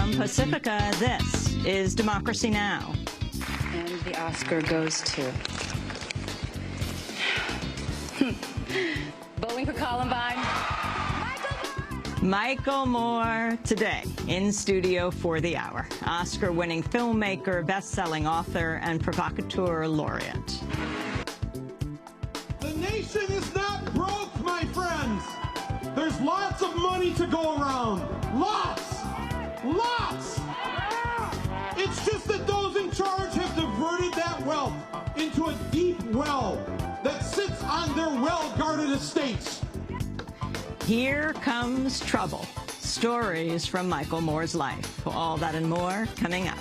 From Pacifica, this is Democracy Now! And the Oscar goes to... Bowling for Columbine. Michael Moore today in studio for the hour. Oscar-winning filmmaker, best-selling author, and provocateur laureate. The nation is not broke, my friends. There's lots of money to go around. Lots! Lots! It's just that those in charge have diverted that wealth into a deep well that sits on their well-guarded estates. Here comes trouble. Stories from Michael Moore's life. All that and more coming up.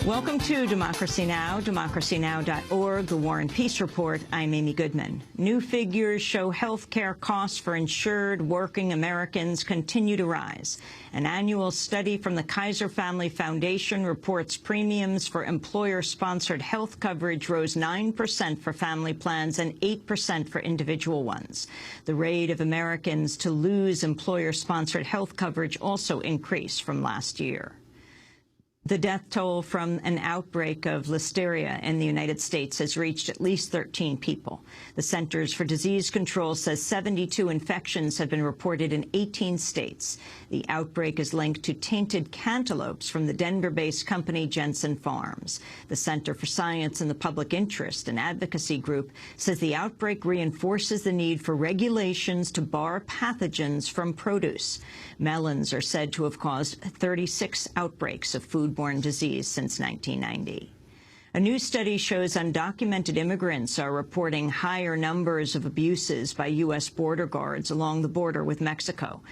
Welcome to Democracy Now!, democracynow.org, the War and Peace Report. I'm Amy Goodman. New figures show health care costs for insured working Americans continue to rise. An annual study from the Kaiser Family Foundation reports premiums for employer-sponsored health coverage rose 9% for family plans and 8% for individual ones. The rate of Americans to lose employer-sponsored health coverage also increased from last year. The death toll from an outbreak of listeria in the United States has reached at least 13 people. The Centers for Disease Control says 72 infections have been reported in 18 states. The outbreak is linked to tainted cantaloupes from the Denver-based company Jensen Farms. The Center for Science in the Public Interest, an advocacy group, says the outbreak reinforces the need for regulations to bar pathogens from produce. Melons are said to have caused 36 outbreaks of foodborne disease since 1990. A new study shows undocumented immigrants are reporting higher numbers of abuses by U.S. border guards along the border with Mexico.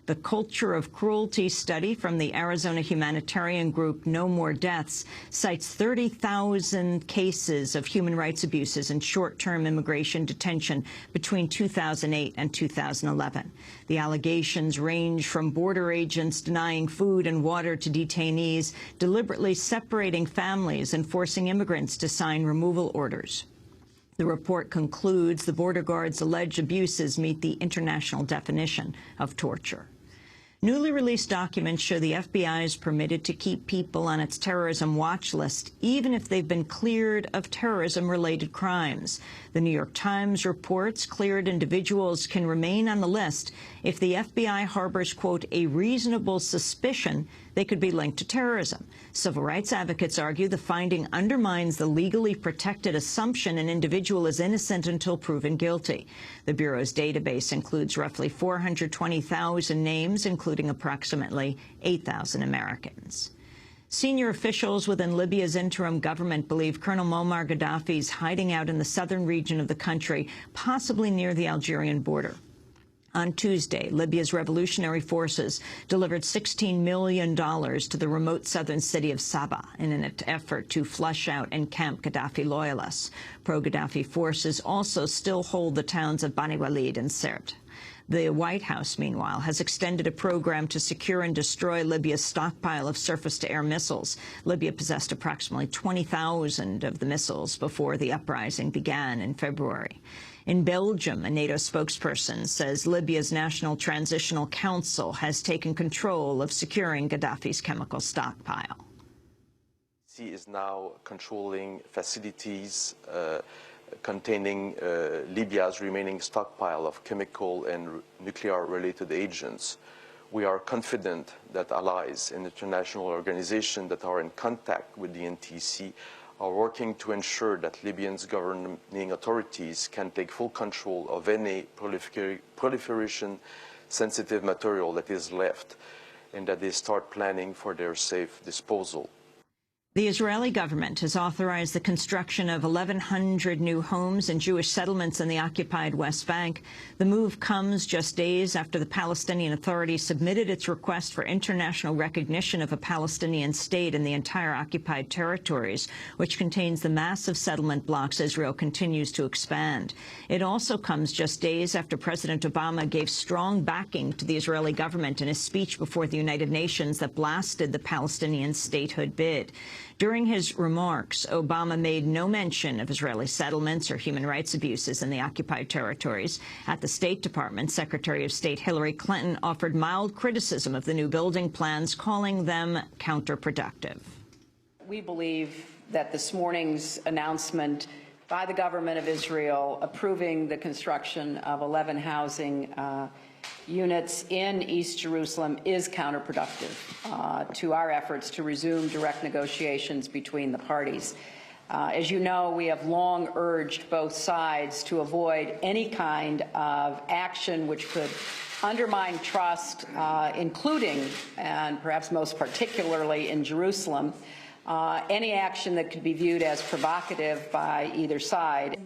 The Culture of Cruelty study from the Arizona humanitarian group No More Deaths cites 30,000 cases of human rights abuses in short-term immigration detention between 2008 and 2011. The allegations range from border agents denying food and water to detainees, deliberately separating families and forcing immigrants to sign removal orders. The report concludes the border guards' alleged abuses meet the international definition of torture. Newly released documents show the FBI is permitted to keep people on its terrorism watch list, even if they've been cleared of terrorism-related crimes. The New York Times reports cleared individuals can remain on the list if the FBI harbors, quote, a reasonable suspicion they could be linked to terrorism. Civil rights advocates argue the finding undermines the legally protected assumption an individual is innocent until proven guilty. The Bureau's database includes roughly 420,000 names, including approximately 8,000 Americans. Senior officials within Libya's interim government believe Colonel Muammar Gaddafi is hiding out in the southern region of the country, possibly near the Algerian border. On Tuesday, Libya's revolutionary forces delivered $16 million to the remote southern city of Saba in an effort to flush out and camp Gaddafi loyalists. Pro-Gaddafi forces also still hold the towns of Bani Walid and Sirte. The White House, meanwhile, has extended a program to secure and destroy Libya's stockpile of surface-to-air missiles. Libya possessed approximately 20,000 of the missiles before the uprising began in February. In Belgium, a NATO spokesperson says Libya's National Transitional Council has taken control of securing Gaddafi's chemical stockpile. He is now controlling facilities containing Libya's remaining stockpile of chemical and nuclear-related agents. We are confident that allies and international organizations that are in contact with the NTC are working to ensure that Libyan's governing authorities can take full control of any proliferation-sensitive material that is left, and that they start planning for their safe disposal. The Israeli government has authorized the construction of 1,100 new homes in Jewish settlements in the occupied West Bank. The move comes just days after the Palestinian Authority submitted its request for international recognition of a Palestinian state in the entire occupied territories, which contains the massive settlement blocks Israel continues to expand. It also comes just days after President Obama gave strong backing to the Israeli government in his speech before the United Nations that blasted the Palestinian statehood bid. During his remarks, Obama made no mention of Israeli settlements or human rights abuses in the occupied territories. At the State Department, Secretary of State Hillary Clinton offered mild criticism of the new building plans, calling them counterproductive. We believe that this morning's announcement by the government of Israel approving the construction of 11 housing units in East Jerusalem is counterproductive to our efforts to resume direct negotiations between the parties. As you know, we have long urged both sides to avoid any kind of action which could undermine trust, including, and perhaps most particularly in Jerusalem, any action that could be viewed as provocative by either side.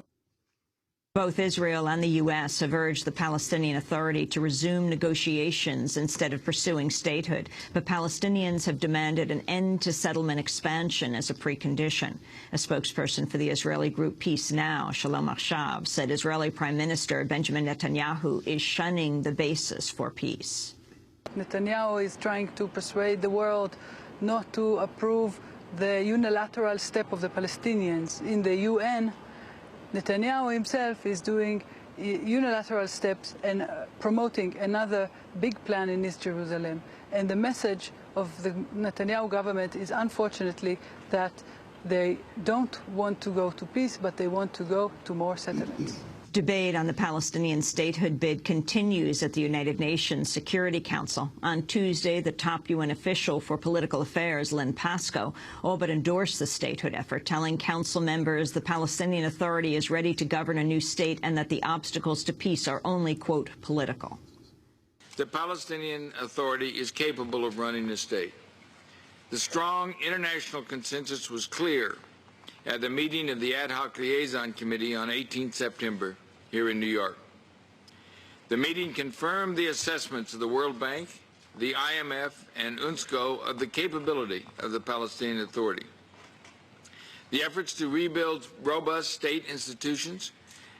Both Israel and the U.S. have urged the Palestinian Authority to resume negotiations instead of pursuing statehood, but Palestinians have demanded an end to settlement expansion as a precondition. A spokesperson for the Israeli group Peace Now, Shalom Achshav, said Israeli Prime Minister Benjamin Netanyahu is shunning the basis for peace. Netanyahu is trying to persuade the world not to approve the unilateral step of the Palestinians. In the UN, Netanyahu himself is doing unilateral steps and promoting another big plan in East Jerusalem. And the message of the Netanyahu government is, unfortunately, that they don't want to go to peace, but they want to go to more settlements. Debate on the Palestinian statehood bid continues at the United Nations Security Council. On Tuesday, the top UN official for political affairs, Lundbeck, all but endorsed the statehood effort, telling council members the Palestinian Authority is ready to govern a new state and that the obstacles to peace are only, quote, political. The Palestinian Authority is capable of running a state. The strong international consensus was clear at the meeting of the Ad Hoc Liaison Committee on 18 September here in New York. The meeting confirmed the assessments of the World Bank, the IMF, and UNESCO of the capability of the Palestinian Authority. The efforts to rebuild robust state institutions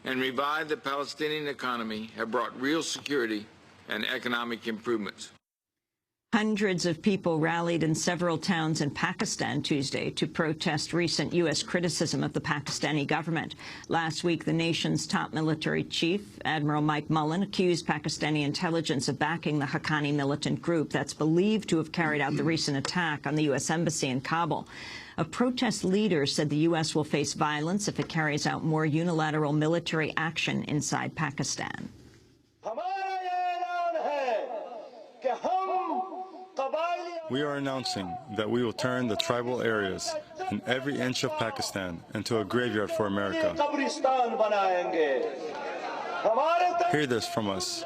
and revive the Palestinian economy have brought real security and economic improvements. Hundreds of people rallied in several towns in Pakistan Tuesday to protest recent U.S. criticism of the Pakistani government. Last week, the nation's top military chief, Admiral Mike Mullen, accused Pakistani intelligence of backing the Haqqani militant group that's believed to have carried out the recent attack on the U.S. embassy in Kabul. A protest leader said the U.S. will face violence if it carries out more unilateral military action inside Pakistan. We are announcing that we will turn the tribal areas in every inch of Pakistan into a graveyard for America. Hear this from us.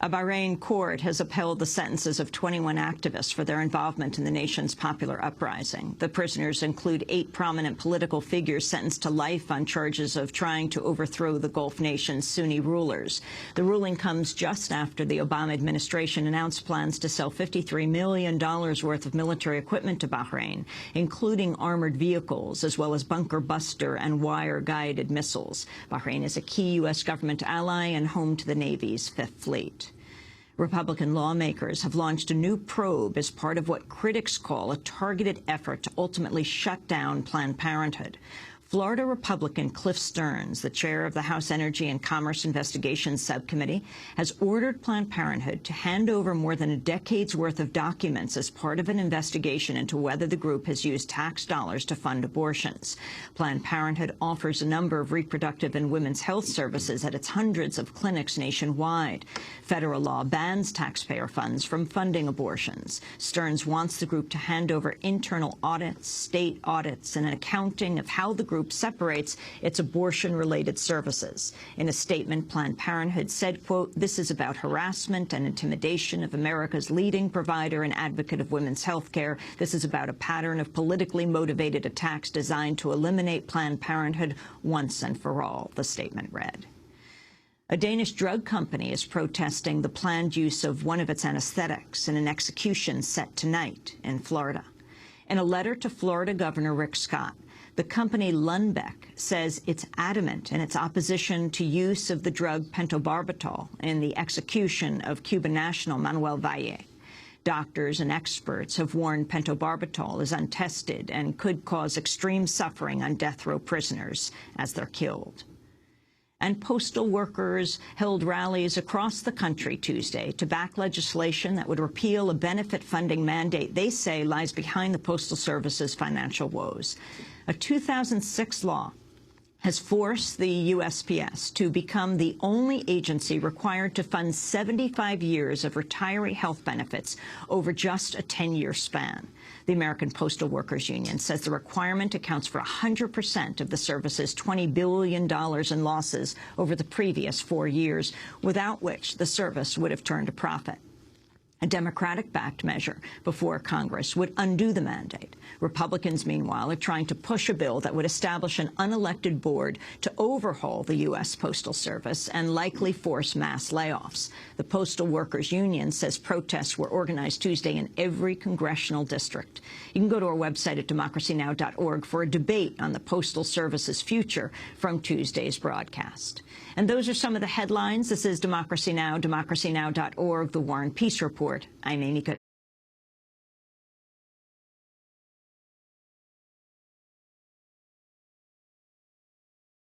A Bahrain court has upheld the sentences of 21 activists for their involvement in the nation's popular uprising. The prisoners include 8 prominent political figures sentenced to life on charges of trying to overthrow the Gulf nation's Sunni rulers. The ruling comes just after the Obama administration announced plans to sell $53 million worth of military equipment to Bahrain, including armored vehicles, as well as bunker buster and wire-guided missiles. Bahrain is a key U.S. government ally and home to the Navy's Fifth Fleet. Republican lawmakers have launched a new probe as part of what critics call a targeted effort to ultimately shut down Planned Parenthood. Florida Republican Cliff Stearns, the chair of the House Energy and Commerce Investigations Subcommittee, has ordered Planned Parenthood to hand over more than a decade's worth of documents as part of an investigation into whether the group has used tax dollars to fund abortions. Planned Parenthood offers a number of reproductive and women's health services at its hundreds of clinics nationwide. Federal law bans taxpayer funds from funding abortions. Stearns wants the group to hand over internal audits, state audits, and an accounting of how the group separates its abortion-related services. In a statement, Planned Parenthood said, quote, "This is about harassment and intimidation of America's leading provider and advocate of women's health care. This is about a pattern of politically motivated attacks designed to eliminate Planned Parenthood once and for all," the statement read. A Danish drug company is protesting the planned use of one of its anesthetics in an execution set tonight in Florida. In a letter to Florida Governor Rick Scott, the company Lundbeck says it's adamant in its opposition to use of the drug pentobarbital in the execution of Cuban national Manuel Valle. Doctors and experts have warned pentobarbital is untested and could cause extreme suffering on death row prisoners as they're killed. And postal workers held rallies across the country Tuesday to back legislation that would repeal a benefit funding mandate they say lies behind the Postal Service's financial woes. A 2006 law has forced the USPS to become the only agency required to fund 75 years of retiree health benefits over just a 10-year span. The American Postal Workers Union says the requirement accounts for 100% of the service's $20 billion in losses over the previous 4 years, without which the service would have turned a profit. A Democratic-backed measure before Congress would undo the mandate. Republicans, meanwhile, are trying to push a bill that would establish an unelected board to overhaul the U.S. Postal Service and likely force mass layoffs. The Postal Workers Union says protests were organized Tuesday in every congressional district. You can go to our website at democracynow.org for a debate on the Postal Service's future from Tuesday's broadcast. And those are some of the headlines. This is Democracy Now!, democracynow.org, The War and Peace Report. I'm Amy Goodman.